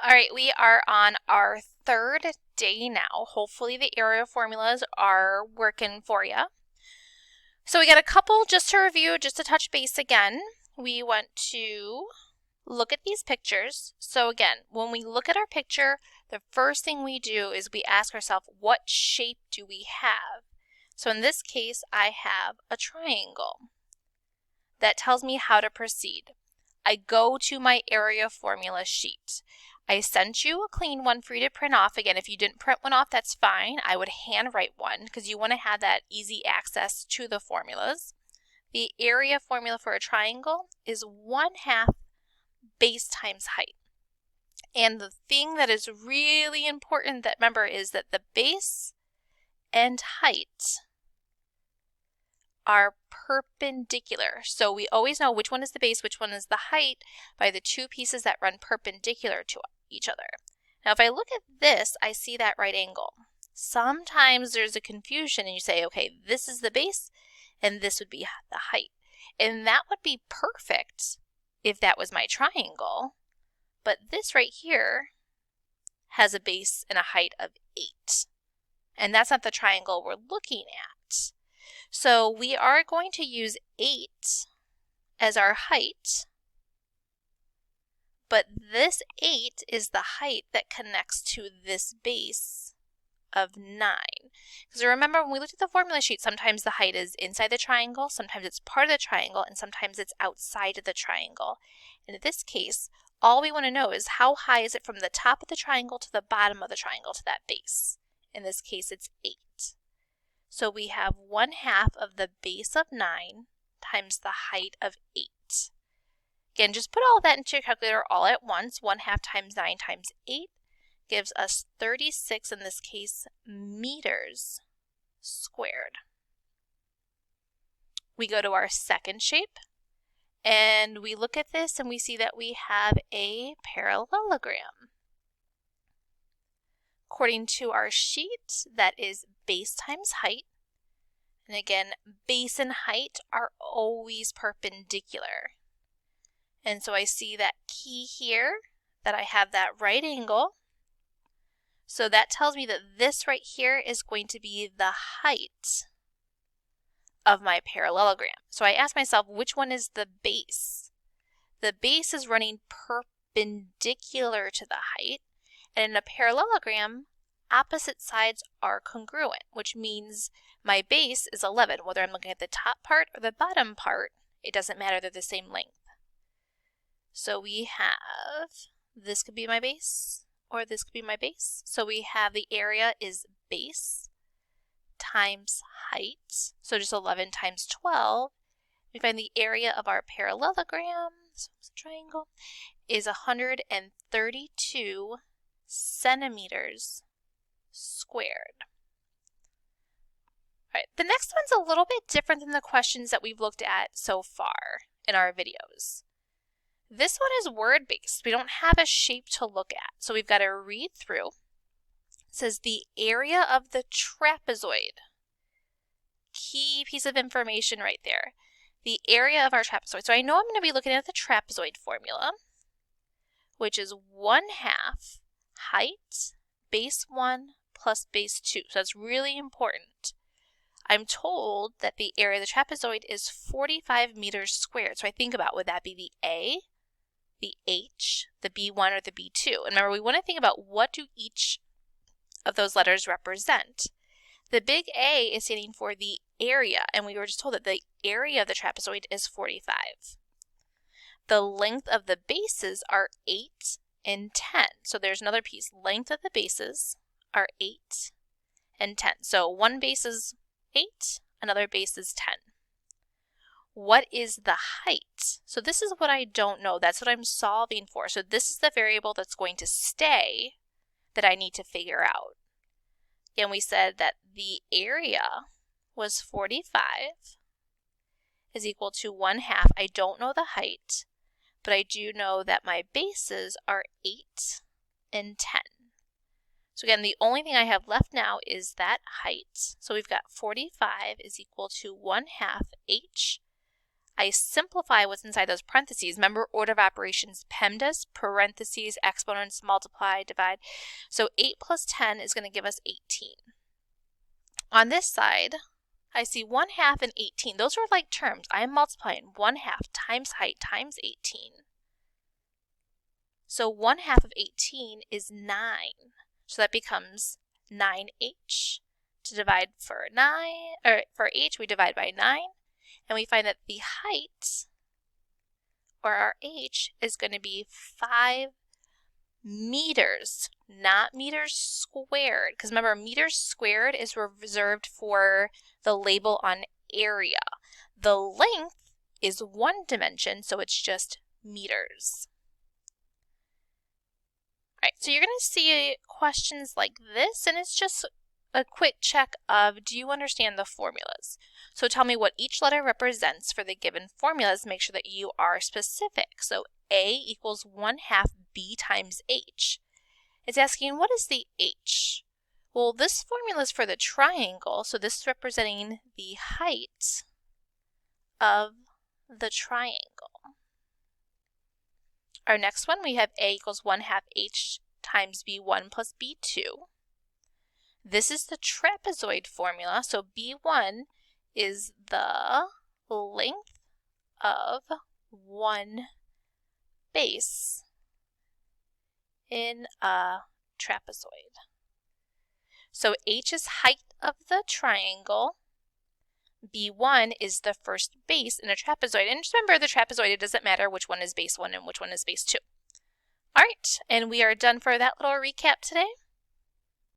All right, we are on our third day now. Hopefully the area formulas are working for you. So we got a couple just to review, just to touch base again. We want to look at these pictures. So again, when we look at our picture, the first thing we do is we ask ourselves, what shape do we have? So in this case, I have a triangle. That tells me how to proceed. I go to my area formula sheet. I sent you a clean one for you to print off. Again, if you didn't print one off, that's fine. I would handwrite one because you want to have that easy access to the formulas. The area formula for a triangle is 1/2 base times height. And the thing that is really important that remember is that the base and height are perpendicular. So we always know which one is the base, which one is the height by the two pieces that run perpendicular to each other. Now if I look at this, I see that right angle. Sometimes there's a confusion and you say, okay, this is the base and this would be the height. And that would be perfect if that was my triangle. But this right here has a base and a height of 8. And that's not the triangle we're looking at. So we are going to use 8 as our height, but this 8 is the height that connects to this base of 9. Because remember, when we looked at the formula sheet, sometimes the height is inside the triangle, sometimes it's part of the triangle, and sometimes it's outside of the triangle. And in this case, all we want to know is how high is it from the top of the triangle to the bottom of the triangle to that base. In this case, it's 8. So we have 1/2 of the base of 9 times the height of 8. Again, just put all that into your calculator all at once. 1/2 times 9 times 8 gives us 36, in this case, meters squared. We go to our second shape, and we look at this and we see that we have a parallelogram. According to our sheet, that is base times height. And again, base and height are always perpendicular. And so I see that key here, that I have that right angle. So that tells me that this right here is going to be the height of my parallelogram. So I ask myself, which one is the base? The base is running perpendicular to the height. And in a parallelogram, opposite sides are congruent, which means my base is 11. Whether I'm looking at the top part or the bottom part, it doesn't matter, they're the same length. So we have, this could be my base, or this could be my base. So we have the area is base times height, so just 11 times 12. We find the area of our parallelogram, so it's a triangle, is 132 centimeters squared. All right, the next one's a little bit different than the questions that we've looked at so far in our videos. This one is word-based. We don't have a shape to look at, so we've got to read through. It says the area of the trapezoid. Key piece of information right there. The area of our trapezoid. So I know I'm going to be looking at the trapezoid formula, which is 1/2 height, base 1 plus base 2. So that's really important. I'm told that the area of the trapezoid is 45 meters squared. So I think about, would that be the A, the H, the B1, or the B2? And remember, we want to think about what do each of those letters represent. The big A is standing for the area, and we were just told that the area of the trapezoid is 45. The length of the bases are 8 and 10. So there's another piece. Length of the bases are 8 and 10. So one base is 8, another base is 10. What is the height? So this is what I don't know. That's what I'm solving for. So this is the variable that's going to stay that I need to figure out. Again, we said that the area was 45 is equal to 1/2. I don't know the height, but I do know that my bases are 8 and 10. So again, the only thing I have left now is that height. So we've got 45 is equal to 1/2 h. I simplify what's inside those parentheses. Remember, order of operations, PEMDAS, parentheses, exponents, multiply, divide. So 8 plus 10 is going to give us 18. On this side, I see 1/2 and 18. Those are like terms. I am multiplying 1/2 times height times 18. So 1/2 of 18 is 9. So that becomes 9h. To divide for 9, or for h, we divide by 9. And we find that the height, or our h, is going to be 5 meters, not meters squared. Because remember, meters squared is reserved for the label on area. The length is 1 dimension, so it's just meters. All right, so you're going to see questions like this, and it's just a quick check of, do you understand the formulas? So tell me what each letter represents for the given formulas. Make sure that you are specific. So A equals 1/2 B times H. It's asking, what is the H? Well, this formula is for the triangle, so this is representing the height of the triangle. Our next one, we have A equals 1/2 H times B1 plus B2. This is the trapezoid formula, so B1 is the length of one base in a trapezoid. So H is height of the triangle. B1 is the first base in a trapezoid. And just remember, the trapezoid, it doesn't matter which one is base 1 and which one is base 2. All right, and we are done for that little recap today.